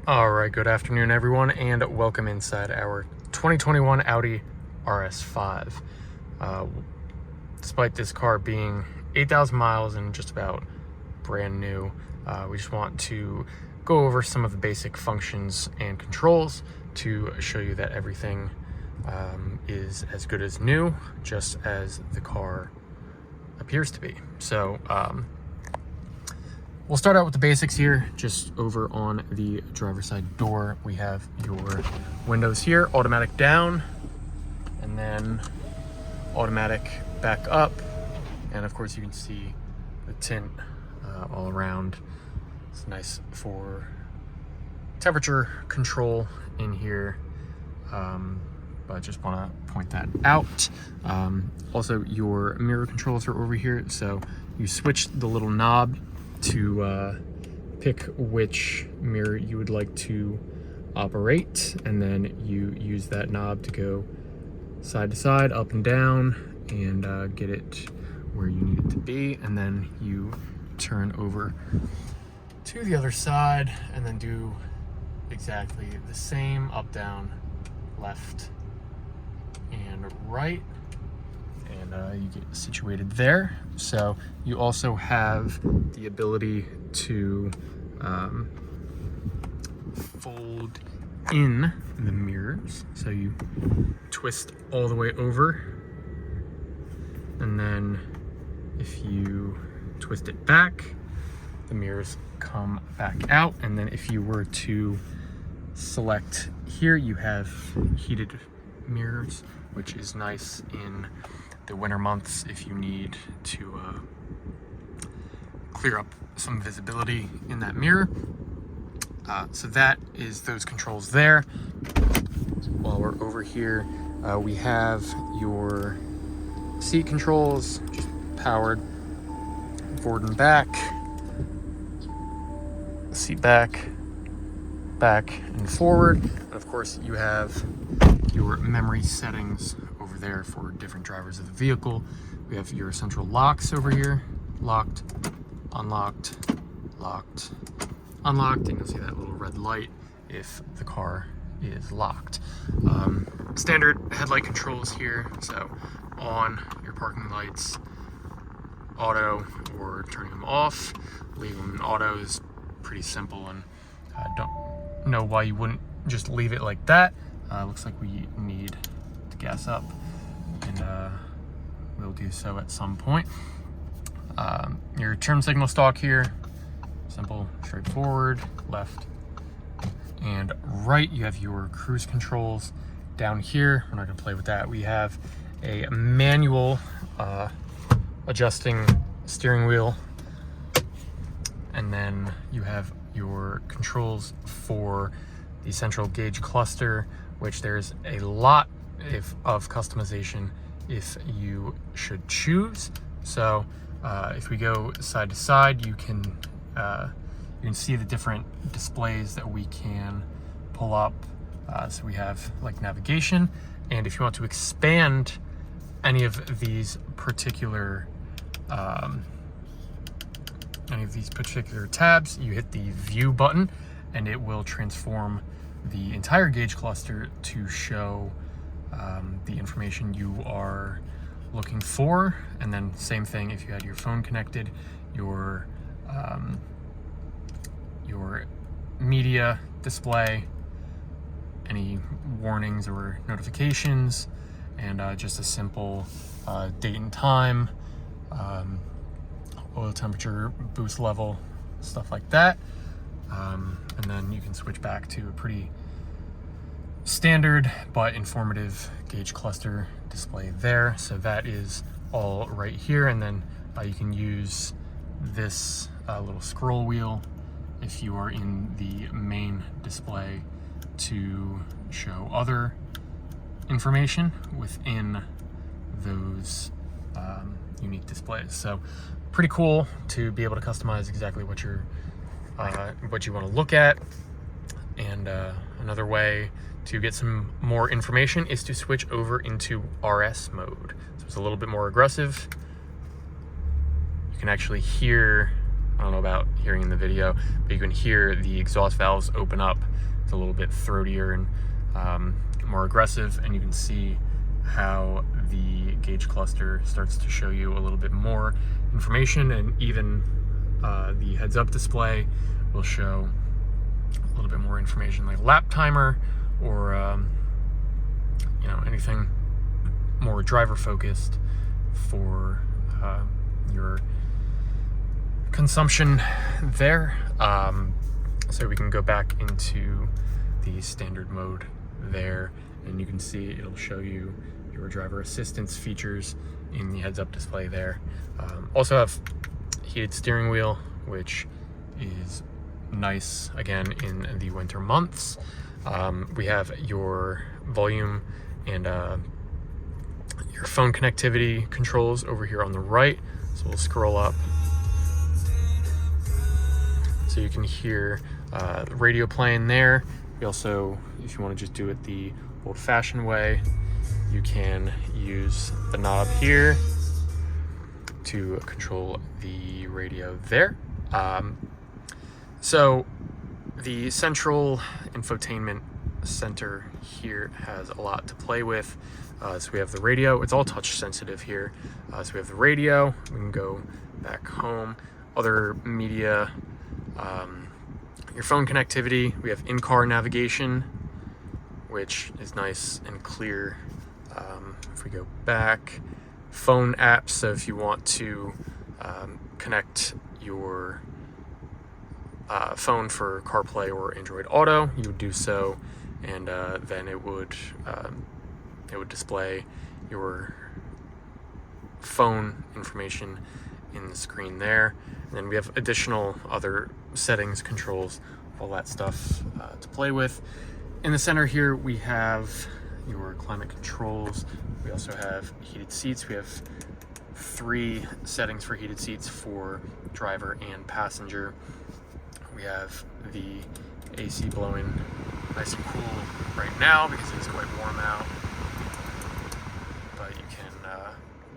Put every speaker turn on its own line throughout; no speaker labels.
All right, good afternoon, everyone, and welcome inside our 2021 Audi RS5. Despite this car being 8,000 miles and just about brand new, we just want to go over some of the basic functions and controls to show you that everything is as good as new, just as the car appears to be. So, we'll start out with the basics here. Just over on the driver's side door, we have your windows here, automatic down, and then automatic back up. And of course you can see the tint all around. It's nice for temperature control in here, but just want to point that out. Also, your mirror controls are over here, so you switch the little knob to pick which mirror you would like to operate, and then you use that knob to go side to side, up and down, and get it where you need it to be. And then you turn over to the other side and then do exactly the same, up, down, left, and right. And you get situated there. So you also have the ability to fold in the mirrors. So you twist all the way over, and then if you twist it back, the mirrors come back out. And then if you were to select here, you have heated mirrors, which is nice in the winter months if you need to clear up some visibility in that mirror. So that is those controls there. While we're over here, we have your seat controls, just powered forward and back, seat back, back and forward. And of course you have your memory settings over there for different drivers of the vehicle. We have your central locks over here, locked, unlocked, locked, unlocked, and you'll see that little red light if the car is locked. Standard headlight controls here, so on your parking lights, auto, or turning them off. Leaving them in auto is pretty simple, and I don't know why you wouldn't just leave it like that. Looks like we need to gas up, and we'll do so at some point. Your turn signal stalk here, simple, straightforward, left and right. You have your cruise controls down here. We're not going to play with that. We have a manual adjusting steering wheel, and then you have your controls for the central gauge cluster, which there's a lot of customization if you should choose. So if we go side to side, you can see the different displays that we can pull up. So we have like navigation, and if you want to expand any of these particular tabs, you hit the view button, and it will transform the entire gauge cluster to show the information you are looking for. And then same thing if you had your phone connected, your media display, any warnings or notifications, and just a simple date and time, oil temperature, boost level, stuff like that. And then you can switch back to a pretty standard but informative gauge cluster display there. So that is all right here. And then you can use this little scroll wheel if you are in the main display to show other information within those unique displays. So pretty cool to be able to customize exactly what you want to look at. And another way to get some more information is to switch over into RS mode. So it's a little bit more aggressive. You can actually hear I don't know about hearing in the video, but you can hear the exhaust valves open up. It's a little bit throatier and more aggressive, and you can see how the gauge cluster starts to show you a little bit more information, and even the heads-up display will show a little bit more information, like lap timer or you know, anything more driver focused for your consumption there. So we can go back into the standard mode there, and you can see it'll show you your driver assistance features in the heads-up display there. Also have heated steering wheel, which is nice again in the winter months. We have your volume and your phone connectivity controls over here on the right. So we'll scroll up so you can hear the radio playing there. We also, if you want to just do it the old-fashioned way, you can use the knob here to control the radio there. So the central infotainment center here has a lot to play with. So we have the radio, it's all touch sensitive here. So we have the radio, we can go back home, other media, your phone connectivity, we have in-car navigation, which is nice and clear. If we go back, phone apps, so if you want to connect your phone for CarPlay or Android Auto, you would do so, and then it would display your phone information in the screen there. And then we have additional other settings, controls, all that stuff to play with. In the center here we have your climate controls. We also have heated seats. We have 3 settings for heated seats for driver and passenger. We have the AC blowing nice and cool right now because it's quite warm out, but you can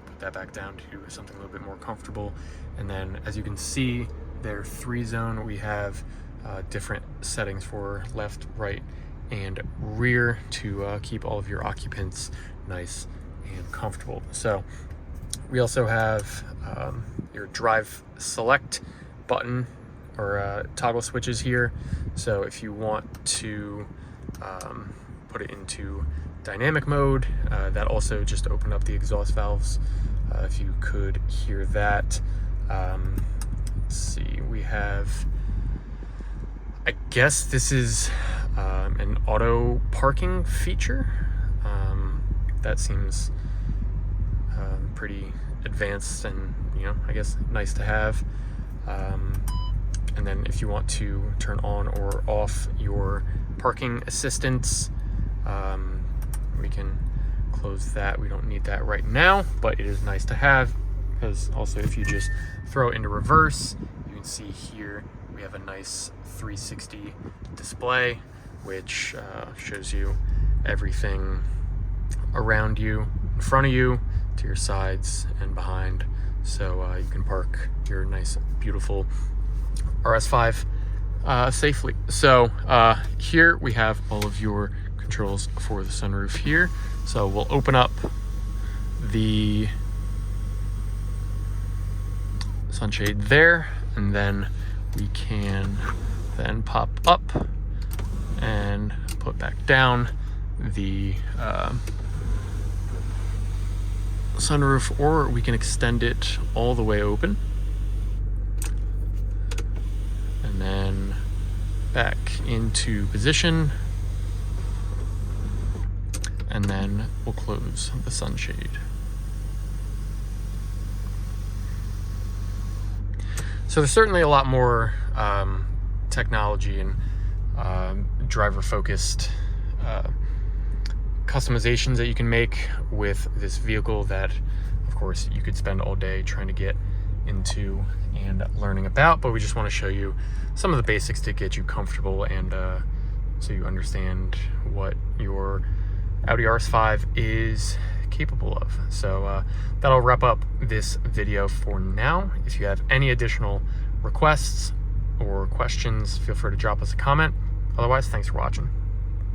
put that back down to something a little bit more comfortable. And then, as you can see, their 3-zone, we have different settings for left, right, and rear to keep all of your occupants nice and comfortable. So we also have your drive select button or toggle switches here. So if you want to put it into dynamic mode, that also just opened up the exhaust valves. If you could hear that. Let's see, we have, I guess this is an auto parking feature. That seems pretty advanced and, you know, I guess nice to have. And then if you want to turn on or off your parking assistance, we can close that. We don't need that right now, but it is nice to have, because also if you just throw it into reverse, you can see here we have a nice 360 display, which shows you everything around you, in front of you, to your sides and behind. So you can park your nice, beautiful RS5 safely. So here we have all of your controls for the sunroof here. So we'll open up the sunshade there, and then we can then pop up and put back down the sunroof, or we can extend it all the way open and then back into position, and then we'll close the sunshade. So there's certainly a lot more technology and driver-focused customizations that you can make with this vehicle that, of course, you could spend all day trying to get into and learning about, but we just want to show you some of the basics to get you comfortable and so you understand what your Audi RS5 is capable of. So that'll wrap up this video for now. If you have any additional requests or questions, feel free to drop us a comment. Otherwise, thanks for watching.